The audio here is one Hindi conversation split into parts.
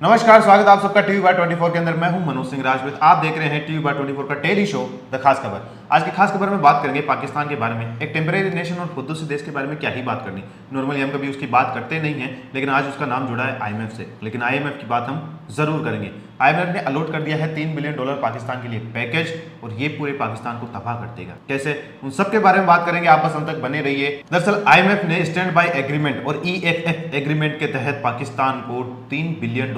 नमस्कार, स्वागत है आप सबका टीवी बाय 24 के अंदर। मैं हूं मनोज सिंह राजपूत। आप देख रहे हैं टीवी बाय 24 का डेली शो द खास खबर। आज की खास खबर में बात करेंगे पाकिस्तान के बारे में, एक टेम्परेरी नेशन और खुदूसी देश के बारे में। क्या ही बात करनी, नॉर्मली हम कभी उसकी बात करते नहीं है, लेकिन आज उसका नाम जुड़ा है आईएमएफ से। लेकिन आईएमएफ की बात हम जरूर करेंगे। आईएमएफ ने अलॉट कर दिया है $3 बिलियन पाकिस्तान के लिए पैकेज, और ये पूरे पाकिस्तान को तबाह कर देगा। कैसे, उन सब के बारे में बात करेंगे। आप बस अंत तक बने रहिए। दरअसल आईएमएफ ने स्टैंड बाय एग्रीमेंट और EFF एग्रीमेंट के तहत पाकिस्तान को $3 बिलियन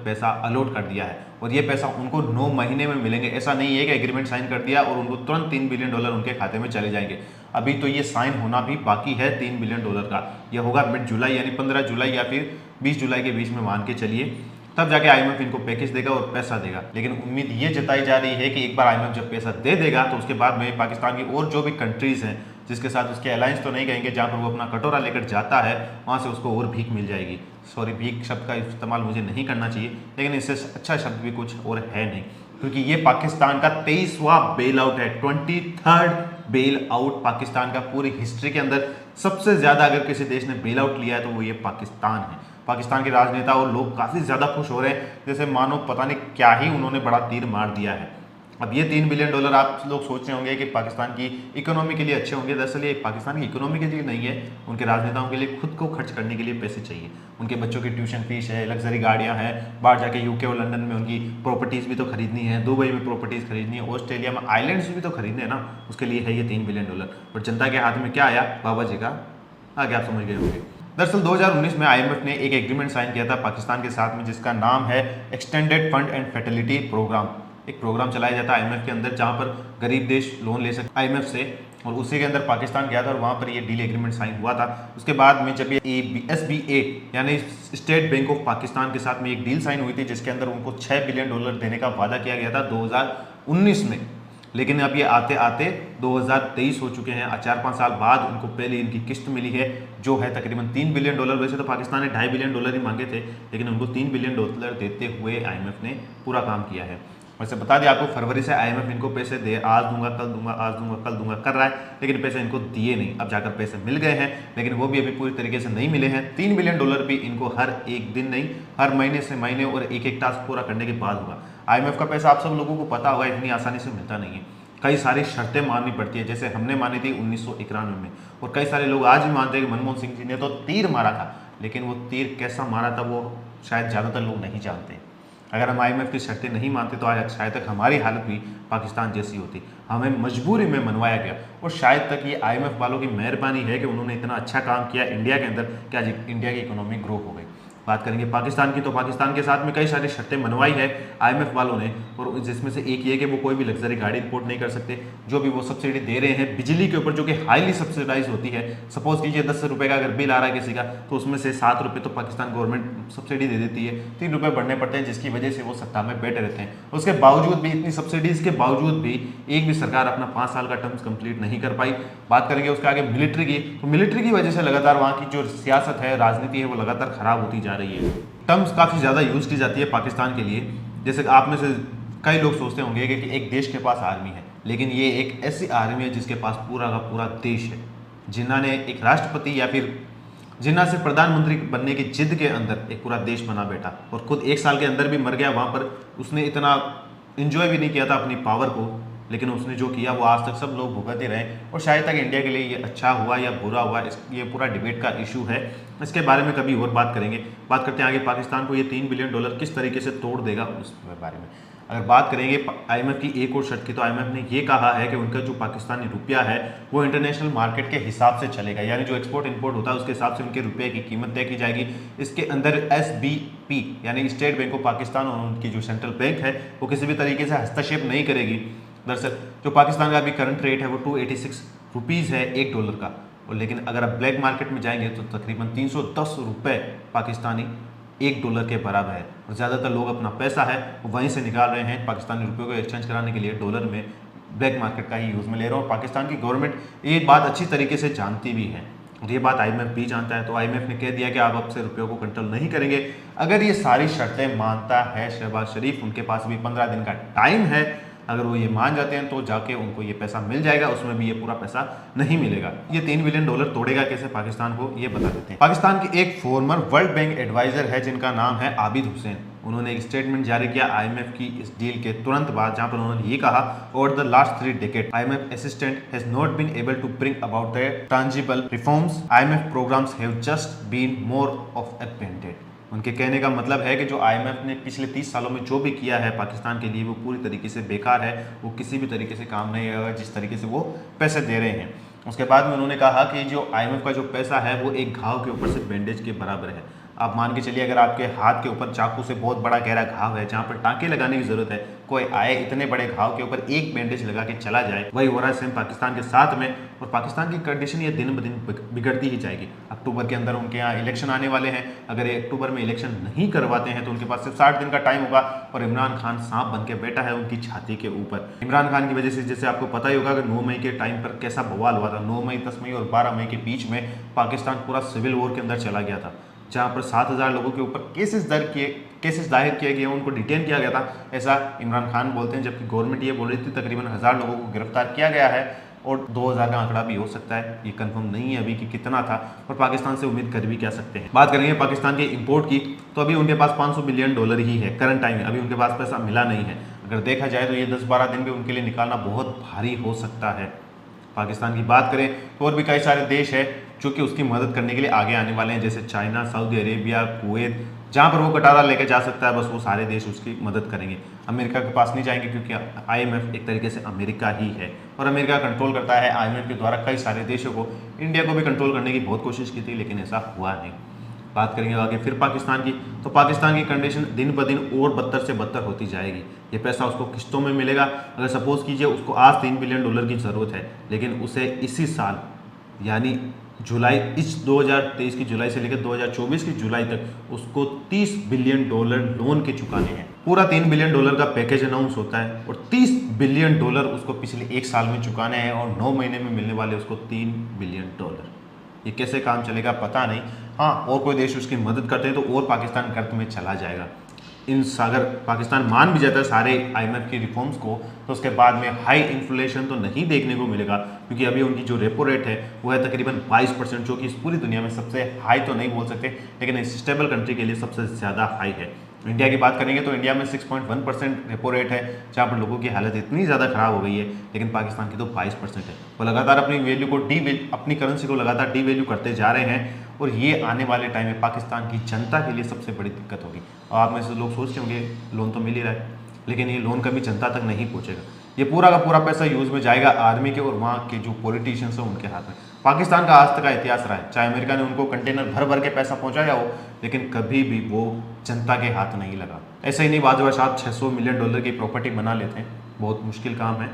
पैसा अलॉट कर दिया है, और ये पैसा उनको 9 महीने में मिलेंगे। ऐसा नहीं है कि एग्रीमेंट साइन कर दिया और उनको तुरंत $3 बिलियन उनके खाते में चले जाएंगे। अभी तो ये साइन होना भी बाकी है $3 बिलियन का। ये होगा मिड जुलाई, यानी 15 जुलाई या फिर 20 जुलाई के बीच में मान के चलिए, तब जाके आईएमएफ इनको पैकेज देगा और पैसा देगा। लेकिन उम्मीद ये जताई जा रही है कि एक बार आईएमएफ जब पैसा दे देगा तो उसके बाद में पाकिस्तान की और जो भी कंट्रीज हैं जिसके साथ उसके अलायंस तो नहीं कहेंगे, जहाँ पर वो अपना कटोरा लेकर जाता है, वहाँ से उसको और भीख मिल जाएगी। सॉरी, भीख शब्द का इस्तेमाल मुझे नहीं करना चाहिए, लेकिन इससे अच्छा शब्द भी कुछ और है नहीं, क्योंकि ये पाकिस्तान का 23वां बेल आउट है। 23rd बेल आउट पाकिस्तान का पूरी हिस्ट्री के अंदर सबसे ज्यादा अगर किसी देश ने बेल आउट लिया है तो वो ये पाकिस्तान है। पाकिस्तान के राजनेता और लोग काफी ज्यादा खुश हो रहे हैं, जैसे मानो पता नहीं क्या ही उन्होंने बड़ा तीर मार दिया है। अब ये $3 बिलियन आप लोग सोच रहे होंगे कि पाकिस्तान की इकोनॉमी के लिए अच्छे होंगे। दरअसल ये पाकिस्तान की इकोनॉमी के लिए नहीं है, उनके राजनेताओं के लिए खुद को खर्च करने के लिए पैसे चाहिए। उनके बच्चों की ट्यूशन फीस है, लग्जरी गाड़ियां हैं, बाहर जाके यूके और लंदन में उनकी प्रॉपर्टीज़ भी तो खरीदनी है, दुबई में प्रॉपर्टीज़ खरीदनी है, ऑस्ट्रेलिया में आइलैंड्स भी तो खरीदने हैं ना, उसके लिए है ये $3 बिलियन। और जनता के हाथ में क्या आया? बाबा जी का आगे आप समझ गए होंगे। दरअसल 2019 में आईएमएफ ने एक एग्रीमेंट साइन किया था पाकिस्तान के साथ में, जिसका नाम है extended fund and fertility programme. एक प्रोग्राम चलाया जाता है आईएमएफ के अंदर, जहां पर गरीब देश लोन ले सकते आईएमएफ से, और उसी के अंदर पाकिस्तान गया था और वहां पर ये डील एग्रीमेंट साइन हुआ था। उसके बाद में जब ये SBA यानी स्टेट बैंक ऑफ पाकिस्तान के साथ में एक डील साइन हुई थी, जिसके अंदर उनको $6 बिलियन देने का वादा किया गया था 2019 में। लेकिन अब ये आते आते 2023 हो चुके हैं। 4-5 साल बाद उनको पहले इनकी किस्त मिली है, जो है तकरीबन $3 बिलियन। वैसे तो पाकिस्तान ने $2.5 बिलियन ही मांगे थे, लेकिन उनको $3 बिलियन देते हुए आईएमएफ ने पूरा काम किया है। वैसे बता दें आपको, फरवरी से आईएमएफ इनको पैसे दे, आज दूंगा कल दूंगा, आज दूंगा कल दूंगा कर रहा है, लेकिन पैसे इनको दिए नहीं। अब जाकर पैसे मिल गए हैं, लेकिन वो भी अभी पूरी तरीके से नहीं मिले हैं। $3 बिलियन भी इनको हर एक दिन नहीं, हर महीने से महीने और एक टास्क पूरा करने के बाद होगा। आईएमएफ का पैसा आप सब लोगों को पता होगा इतनी आसानी से मिलता नहीं है। कई सारी शर्तें माननी पड़ती है, जैसे हमने मानी थी 1991 में, और कई सारे लोग आज भी मानते हैं कि मनमोहन सिंह जी ने तो तीर मारा था, लेकिन वो तीर कैसा मारा था वो शायद ज़्यादातर लोग नहीं जानते। अगर हम आईएमएफ की शर्तें नहीं मानते तो आज शायद तक हमारी हालत भी पाकिस्तान जैसी होती। हमें मजबूरी में मनवाया गया, और शायद तक ये आईएमएफ वालों की मेहरबानी है कि उन्होंने इतना अच्छा काम किया इंडिया के अंदर कि आज इंडिया की इकोनॉमी ग्रो हो गई। बात करेंगे पाकिस्तान की, तो पाकिस्तान के साथ में कई सारी शर्तें मनवाई है आईएमएफ वालों ने, और जिसमें से एक ये कि वो कोई भी लग्जरी गाड़ी इंपोर्ट नहीं कर सकते। जो भी वो सब्सिडी दे रहे हैं बिजली के ऊपर, जो कि हाईली सब्सिडाइज होती है, सपोज कीजिए 10 रुपये का अगर बिल आ रहा है किसी का, तो उसमें से 7 रुपये तो पाकिस्तान गवर्नमेंट सब्सिडी दे देती है, 3 रुपये बढ़ने पड़ते हैं, जिसकी वजह से वो सत्ता में बैठे रहते हैं। उसके बावजूद भी, इतनी सब्सिडीज के बावजूद भी, एक भी सरकार अपना 5 साल का टर्म्स कंप्लीट नहीं कर पाई। बात करेंगे उसके आगे मिलिट्री की, तो मिलिट्री की वजह से लगातार वहाँ की जो सियासत है, राजनीति है, वो लगातार खराब होती जा रही है। टर्म्स काफ़ी ज़्यादा यूज़ की जाती है पाकिस्तान के लिए। जैसे आप में से कई लोग सोचते होंगे कि एक देश के पास आर्मी है, लेकिन ये एक ऐसी आर्मी है जिसके पास पूरा का पूरा देश है। जिन्ना ने एक राष्ट्रपति या फिर जिन्ना से प्रधानमंत्री बनने की जिद के अंदर एक पूरा देश बना बैठा, और खुद 1 साल के अंदर भी मर गया। वहाँ पर उसने इतना इंजॉय भी नहीं किया था अपनी पावर को, लेकिन उसने जो किया वो आज तक सब लोग भुगतते रहे, और शायद तक इंडिया के लिए ये अच्छा हुआ या बुरा हुआ, ये पूरा डिबेट का इशू है। इसके बारे में कभी और बात करेंगे। बात करते हैं आगे पाकिस्तान को ये $3 बिलियन किस तरीके से तोड़ देगा उस बारे में। अगर बात करेंगे आईएमएफ की एक और शर्त की, तो आईएमएफ ने ये कहा है कि उनका जो पाकिस्तानी रुपया है वो इंटरनेशनल मार्केट के हिसाब से चलेगा, यानी जो एक्सपोर्ट इंपोर्ट होता है उसके हिसाब से उनके रुपये की कीमत तय की जाएगी। इसके अंदर SBP यानी स्टेट बैंक ऑफ पाकिस्तान और उनकी जो सेंट्रल बैंक है वो किसी भी तरीके से हस्तक्षेप नहीं करेगी। दरअसल जो पाकिस्तान का अभी करंट रेट है वो $286 है $1 का, और लेकिन अगर आप ब्लैक मार्केट में जाएंगे तो तकरीबन 310 रुपये पाकिस्तानी $1 के बराबर है। और ज़्यादातर लोग अपना पैसा है वो वहीं से निकाल रहे हैं, पाकिस्तानी रुपये को एक्सचेंज कराने के लिए डॉलर में ब्लैक मार्केट का ही यूज़ में ले रहे हैं। और पाकिस्तान की गवर्नमेंट ये बात अच्छी तरीके से जानती भी है, और ये बात आईएमएफ भी जानता है। तो आईएमएफ ने कह दिया कि आप अब से रुपयों को कंट्रोल नहीं करेंगे। अगर ये सारी शर्तें मानता है शहबाज शरीफ, उनके पास भी 15 दिन का टाइम है, अगर वो ये मान जाते हैं तो जाके उनको ये पैसा मिल जाएगा, उसमें भी ये पूरा पैसा नहीं मिलेगा। ये $3 बिलियन तोड़ेगा कैसे पाकिस्तान को, ये बता देते हैं। पाकिस्तान के एक फॉर्मर वर्ल्ड बैंक एडवाइजर है जिनका नाम है आबिद हुसैन। उन्होंने एक स्टेटमेंट जारी किया IMF की इस डील के तुरंत बाद, जहां पर उन्होंने ये कहा, over the last 3 decades IMF assistant has not been able to bring about the tangible reforms. IMF programs have just been more of a band-aid. उनके कहने का मतलब है कि जो IMF ने पिछले 30 सालों में जो भी किया है पाकिस्तान के लिए वो पूरी तरीके से बेकार है, वो किसी भी तरीके से काम नहीं आएगा जिस तरीके से वो पैसे दे रहे हैं। उसके बाद में उन्होंने कहा कि जो IMF का जो पैसा है वो एक घाव के ऊपर से बैंडेज के बराबर है। आप मान के चलिए, अगर आपके हाथ के ऊपर चाकू से बहुत बड़ा गहरा घाव है जहाँ पर टाँके लगाने की ज़रूरत है, कोई आए इतने बड़े घाव के ऊपर एक बैंडेज लगा के चला जाए, वही हो रहा है सेम पाकिस्तान के साथ में। और पाकिस्तान की कंडीशन ये दिन ब दिन बिगड़ती ही जाएगी। अक्टूबर के अंदर उनके यहाँ इलेक्शन आने वाले हैं। अगर ये अक्टूबर में इलेक्शन नहीं करवाते हैं तो उनके पास सिर्फ 60 दिन का टाइम होगा और इमरान खान सांप बन के बैठा है उनकी छाती के ऊपर। इमरान खान की वजह से, जैसे आपको पता ही होगा कि 9 मई के टाइम पर कैसा बवाल हुआ था। 9 मई, 10 मई और 12 मई के बीच में पाकिस्तान पूरा सिविल वॉर के अंदर चला गया था, जहाँ पर 7000 लोगों के ऊपर केसेस दायर किए गए, उनको डिटेन किया गया था, ऐसा इमरान खान बोलते हैं। जबकि गवर्नमेंट ये बोल रही थी तकरीबन 1000 लोगों को गिरफ्तार किया गया है और 2000 का आंकड़ा भी हो सकता है, ये कंफर्म नहीं है अभी कि कितना था, और पाकिस्तान से उम्मीद कर भी क्या सकते हैं। बात करेंगे पाकिस्तान के इंपोर्ट की, तो अभी उनके पास $500 बिलियन ही है करंट टाइम में। अभी उनके पास पैसा मिला नहीं है। अगर देखा जाए तो ये 10-12 दिन भी उनके लिए निकालना बहुत भारी हो सकता है। पाकिस्तान की बात करें तो और भी कई सारे देश है जो कि उसकी मदद करने के लिए आगे आने वाले हैं, जैसे चाइना, सऊदी अरेबिया, कुवैत, जहाँ पर वो कटारा लेकर जा सकता है, बस वो सारे देश उसकी मदद करेंगे। अमेरिका के पास नहीं जाएंगे क्योंकि IMF एक तरीके से अमेरिका ही है और अमेरिका कंट्रोल करता है। IMF के द्वारा कई सारे देशों को, इंडिया को भी कंट्रोल करने की बहुत कोशिश की थी, लेकिन ऐसा हुआ नहीं। बात करेंगे आगे फिर पाकिस्तान की, तो पाकिस्तान की कंडीशन दिन ब दिन और बदतर से बदतर होती जाएगी। ये पैसा उसको किस्तों में मिलेगा। अगर सपोज कीजिए उसको आज $3 बिलियन की ज़रूरत है, लेकिन उसे इसी साल यानी जुलाई, इस 2023 की जुलाई से लेकर 2024 की जुलाई तक उसको $30 बिलियन लोन के चुकाने हैं। पूरा $3 बिलियन का पैकेज अनाउंस होता है और $30 बिलियन उसको पिछले 1 साल में चुकाने हैं और 9 महीने में मिलने वाले उसको $3 बिलियन। ये कैसे काम चलेगा पता नहीं। हाँ, और कोई देश उसकी मदद करते हैं तो और पाकिस्तान कर्ज में चला जाएगा। अगर पाकिस्तान मान भी जाता है सारे IMF की रिफॉर्म्स को, तो उसके बाद में हाई इन्फ्लेशन तो नहीं देखने को मिलेगा, क्योंकि अभी उनकी जो रेपो रेट है वो है तकरीबन 22%, जो कि इस पूरी दुनिया में सबसे हाई तो नहीं बोल सकते, लेकिन एक स्टेबल कंट्री के लिए सबसे ज़्यादा हाई है। इंडिया की बात करेंगे तो इंडिया में 6.1% रेपो रेट है, जहाँ पर लोगों की हालत इतनी ज़्यादा ख़राब हो गई है, लेकिन पाकिस्तान की तो 22% है। वो लगातार अपनी करेंसी को लगातार डीवैल्यू करते जा रहे हैं और ये आने वाले टाइम में पाकिस्तान की जनता के लिए सबसे बड़ी दिक्कत होगी। और आप में से लोग सोचते होंगे लोन तो मिल ही रहा है, लेकिन ये लोन कभी जनता तक नहीं पहुँचेगा। ये पूरा का पूरा पैसा यूज़ में जाएगा आर्मी के और वहाँ के जो पॉलिटिशियंस हैं उनके हाथ में। पाकिस्तान का आज तक का इतिहास रहा है, चाहे अमेरिका ने उनको कंटेनर भर भर के पैसा पहुँचाया हो, लेकिन कभी भी वो जनता के हाथ नहीं लगा। ऐसे ही नहीं, बाजवा साहब $600 मिलियन की प्रॉपर्टी बना लेते हैं, बहुत मुश्किल काम है।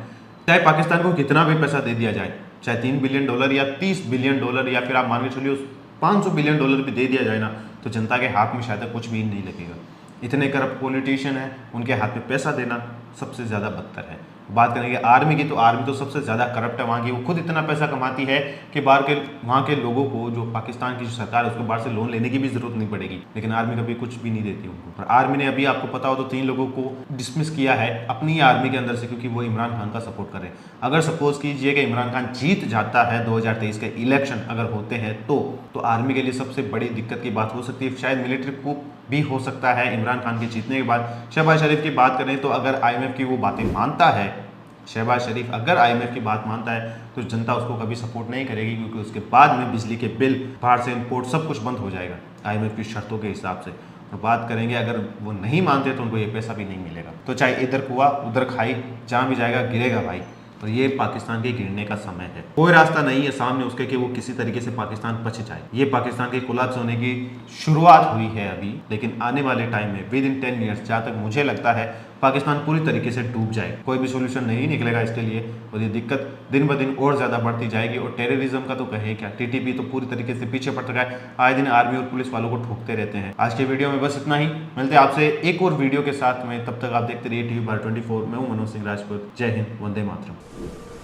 चाहे पाकिस्तान को कितना भी पैसा दे दिया जाए, चाहे $3 बिलियन या $30 बिलियन या फिर आप मान के चलिए $500 बिलियन भी दे दिया जाए ना, तो जनता के हाथ में शायद कुछ भी नहीं लगेगा। इतने करप्ट पॉलिटिशियन हैं, उनके हाथ में पैसा देना सबसे ज़्यादा बदतर है। बात करेंगे आर्मी की, तो आर्मी तो सबसे ज़्यादा करप्ट है वहाँ की। वो खुद इतना पैसा कमाती है कि वहाँ के लोगों को, जो पाकिस्तान की जो सरकार है, उसको बाहर से लोन लेने की भी ज़रूरत नहीं पड़ेगी, लेकिन आर्मी कभी कुछ भी नहीं देती उनको। और आर्मी ने अभी आपको पता हो तो 3 लोगों को डिसमिस किया है अपनी आर्मी के अंदर से, क्योंकि वो इमरान खान का सपोर्ट कर रहे हैं। अगर सपोज कीजिए कि इमरान खान जीत जाता है 2023 के इलेक्शन अगर होते हैं तो आर्मी के लिए सबसे बड़ी दिक्कत की बात हो सकती है। शायद मिलिट्री कूप भी हो सकता है इमरान खान के जीतने के बाद। शहबाज शरीफ की बात करें तो अगर IMF की वो बातें मानता है, शहबाज शरीफ अगर IMF की बात मानता है, तो जनता उसको कभी सपोर्ट नहीं करेगी, क्योंकि उसके बाद में बिजली के बिल, बाहर से इंपोर्ट सब कुछ बंद हो जाएगा IMF की शर्तों के हिसाब से। और बात करेंगे अगर वो नहीं मानते तो उनको ये पैसा भी नहीं मिलेगा। तो चाहे इधर कुआ उधर खाई, जहाँ भी जाएगा गिरेगा भाई। तो ये पाकिस्तान के गिरने का समय है। कोई रास्ता नहीं है सामने उसके कि वो किसी तरीके से पाकिस्तान बच जाए। ये पाकिस्तान के कोलैप्स होने की शुरुआत हुई है अभी, लेकिन आने वाले टाइम में विद इन 10 ईयर्स जहाँ तक मुझे लगता है पाकिस्तान पूरी तरीके से डूब जाए। कोई भी सोल्यूशन नहीं निकलेगा इसके लिए और ये दिक्कत दिन ब दिन और ज़्यादा बढ़ती जाएगी। और टेररिज्म का तो कहे क्या, TTP तो पूरी तरीके से पीछे पड़ चुका है। आए दिन आर्मी और पुलिस वालों को ठोकते रहते हैं। आज के वीडियो में बस इतना ही, मिलते हैं आपसे एक और वीडियो के साथ में। तब तक आप देखते रहिए TV 12 24। मैं हूँ मनोज सिंह राजपूत। जय हिंद, वंदे मातरम।